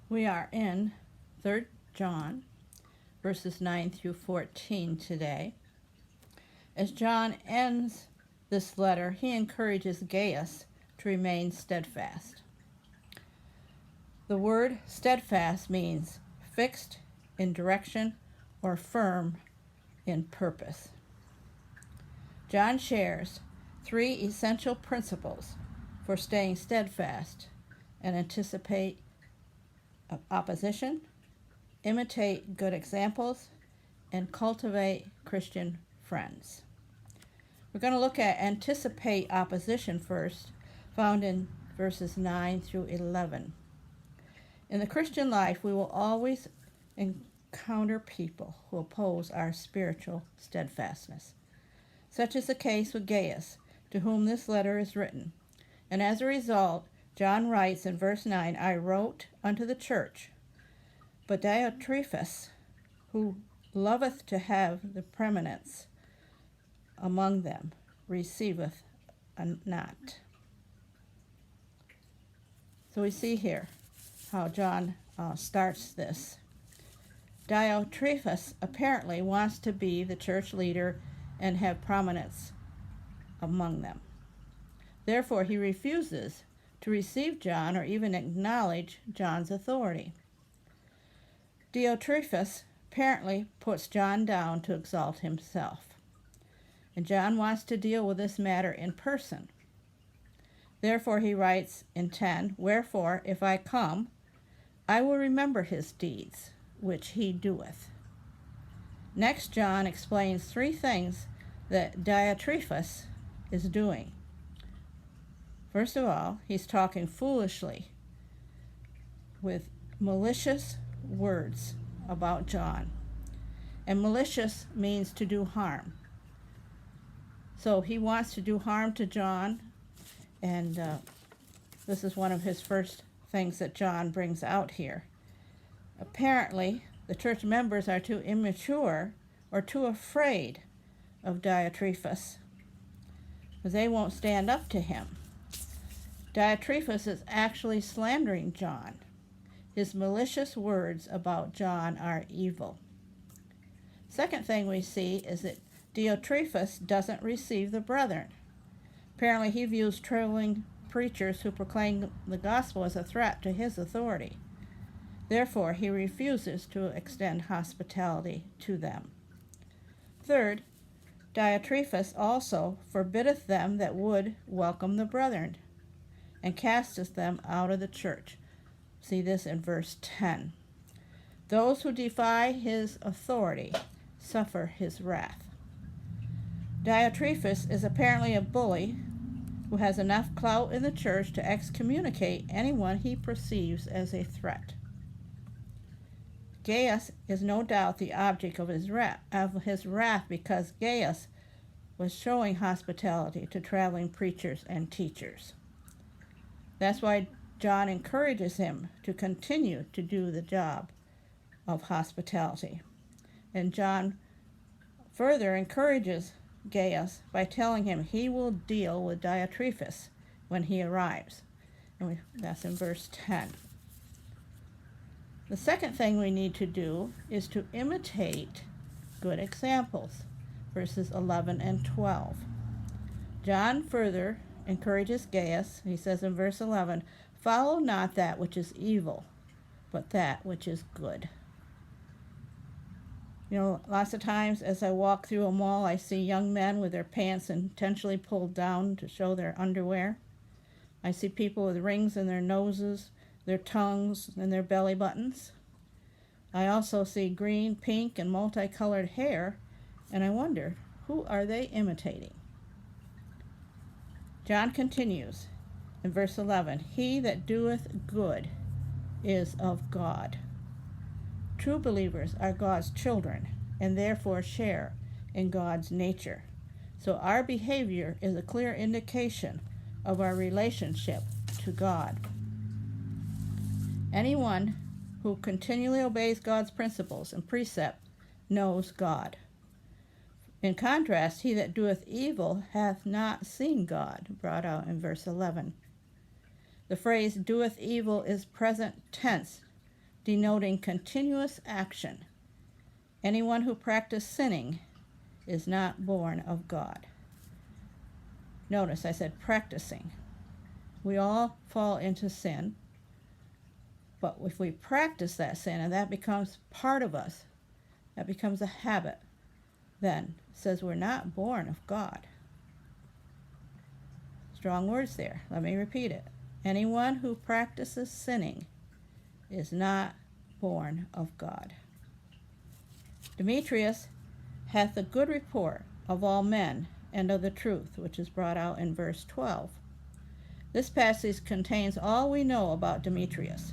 We are in 3 John, verses 9 through 14 today. As John ends this letter, he encourages Gaius to remain steadfast. The word steadfast means fixed in direction or firm in purpose. John shares 3 essential principles for staying steadfast and anticipate opposition, imitate good examples, and cultivate Christian friends. We're going to look at anticipate opposition first, found in verses 9 through 11. In the Christian life, we will always encounter people who oppose our spiritual steadfastness. Such is the case with Gaius, to whom this letter is written. And as a result, John writes in verse 9, I wrote unto the church, but Diotrephes, who loveth to have the preeminence among them, receiveth not. So we see here how John starts this. Diotrephes apparently wants to be the church leader and have prominence among them. Therefore, he refuses to receive John or even acknowledge John's authority. Diotrephes apparently puts John down to exalt himself, and John wants to deal with this matter in person. Therefore, he writes in 10, Wherefore, if I come, I will remember his deeds, which he doeth. Next, John explains 3 things that Diotrephes is doing. First of all, he's talking foolishly with malicious words about John. And malicious means to do harm. So he wants to do harm to John, and this is one of his first things that John brings out here. Apparently, the church members are too immature or too afraid of Diotrephes, because they won't stand up to him. Diotrephes is actually slandering John. His malicious words about John are evil. Second thing we see is that Diotrephes doesn't receive the brethren. Apparently he views traveling preachers who proclaim the gospel as a threat to his authority. Therefore, he refuses to extend hospitality to them. Third, Diotrephes also forbiddeth them that would welcome the brethren, and casteth them out of the church. See this in verse 10. Those who defy his authority suffer his wrath. Diotrephes is apparently a bully who has enough clout in the church to excommunicate anyone he perceives as a threat. Gaius is no doubt the object of his wrath because Gaius was showing hospitality to traveling preachers and teachers. That's why John encourages him to continue to do the job of hospitality. And John further encourages Gaius by telling him he will deal with Diotrephes when he arrives. And that's in verse 10. The second thing we need to do is to imitate good examples, verses 11 and 12. John further encourages Gaius. He says in verse 11, Follow not that which is evil, but that which is good. You know, lots of times as I walk through a mall, I see young men with their pants intentionally pulled down to show their underwear. I see people with rings in their noses, their tongues, and their belly buttons. I also see green, pink, and multicolored hair, and I wonder, who are they imitating? John continues in verse 11, He that doeth good is of God. True believers are God's children and therefore share in God's nature. So our behavior is a clear indication of our relationship to God. Anyone who continually obeys God's principles and precepts knows God. In contrast, he that doeth evil hath not seen God, brought out in verse 11. The phrase doeth evil is present tense, denoting continuous action. Anyone who practices sinning is not born of God. Notice I said practicing. We all fall into sin, but if we practice that sin and that becomes part of us, that becomes a habit, then it says we're not born of God. Strong words there. Let me repeat it. Anyone who practices sinning is not born of God. Demetrius hath a good report of all men and of the truth, which is brought out in verse 12. This passage contains all we know about Demetrius.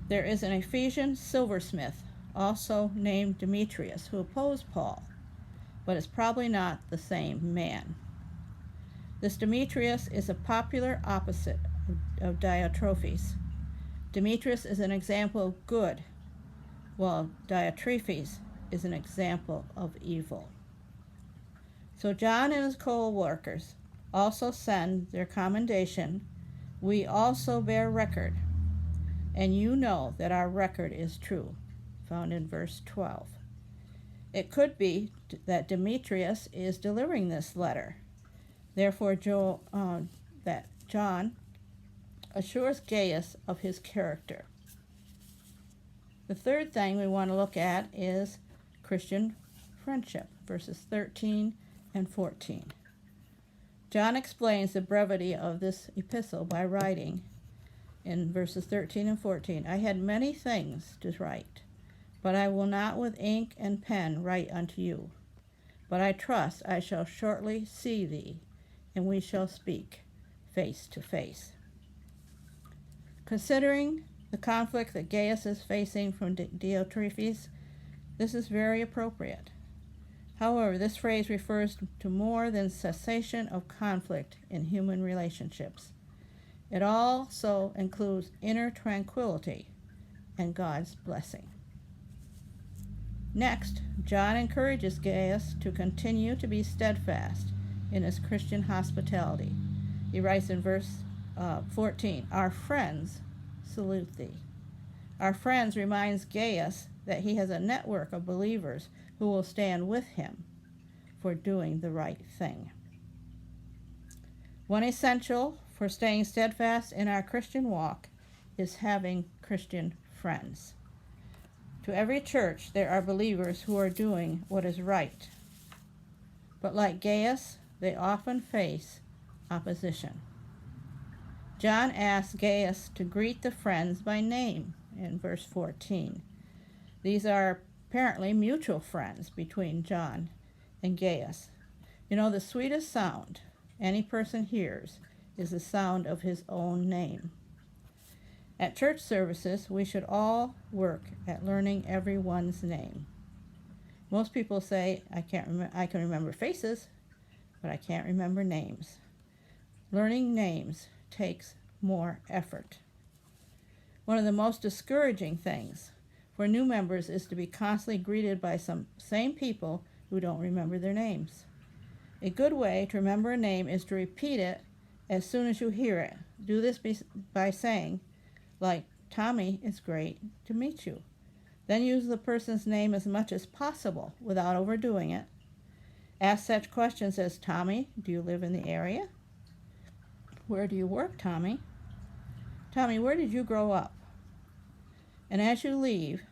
There is an Ephesian silversmith, also named Demetrius, who opposed Paul, but is probably not the same man. This Demetrius is a popular opposite of Diotrephes. Demetrius is an example of good, while Diotrephes is an example of evil. So John and his co-workers also send their commendation. We also bear record, and you know that our record is true, found in verse 12. It could be that Demetrius is delivering this letter. Therefore, that John assures Gaius of his character. The third thing we want to look at is Christian friendship, verses 13 and 14. John explains the brevity of this epistle by writing in verses 13 and 14, I had many things to write, but I will not with ink and pen write unto you. But I trust I shall shortly see thee, and we shall speak face to face. Considering the conflict that Gaius is facing from Diotrephes, this is very appropriate. However, this phrase refers to more than cessation of conflict in human relationships. It also includes inner tranquility and God's blessing. Next, John encourages Gaius to continue to be steadfast in his Christian hospitality. He writes in verse 14, Our friends salute thee. Our friends reminds Gaius that he has a network of believers who will stand with him for doing the right thing. One essential for staying steadfast in our Christian walk is having Christian friends. To every church, there are believers who are doing what is right. But like Gaius, they often face opposition. John asks Gaius to greet the friends by name in verse 14. These are apparently mutual friends between John and Gaius. You know, the sweetest sound any person hears is the sound of his own name. At church services, we should all work at learning everyone's name. Most people say, I can remember faces, but I can't remember names. Learning names takes more effort. One of the most discouraging things for new members is to be constantly greeted by some same people who don't remember their names. A good way to remember a name is to repeat it as soon as you hear it. Do this by saying, like, Tommy, it's great to meet you. Then use the person's name as much as possible without overdoing it. Ask such questions as, Tommy, do you live in the area? Where do you work, Tommy? Tommy, where did you grow up? And as you leave,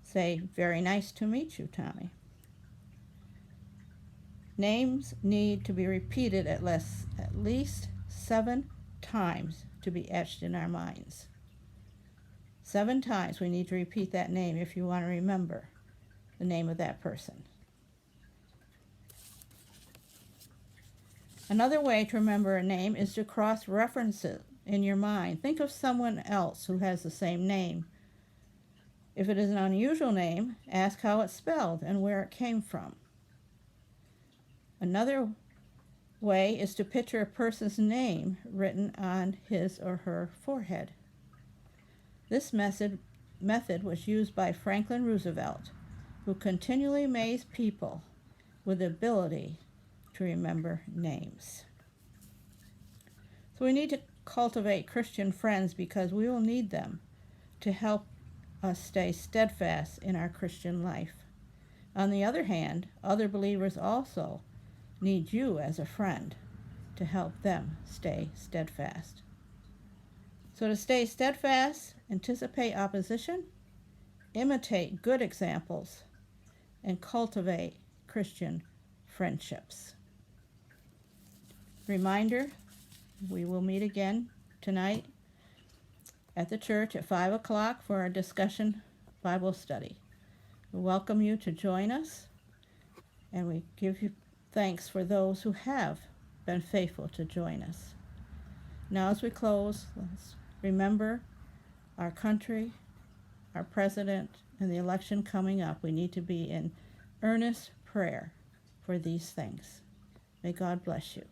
say, very nice to meet you, Tommy. Names need to be repeated at least 7 times to be etched in our minds. 7 times we need to repeat that name if you want to remember the name of that person. Another way to remember a name is to cross-reference it in your mind. Think of someone else who has the same name. If it is an unusual name, ask how it's spelled and where it came from. Another way is to picture a person's name written on his or her forehead. This method was used by Franklin Roosevelt, who continually amazed people with the ability to remember names. So we need to cultivate Christian friends because we will need them to help us stay steadfast in our Christian life. On the other hand, other believers also need you as a friend to help them stay steadfast. So to stay steadfast, anticipate opposition, imitate good examples, and cultivate Christian friendships. Reminder, we will meet again tonight at the church at 5 o'clock for our discussion Bible study. We welcome you to join us, and we give you thanks for those who have been faithful to join us. Now as we close, let's remember our country, our president, and the election coming up. We need to be in earnest prayer for these things. May God bless you.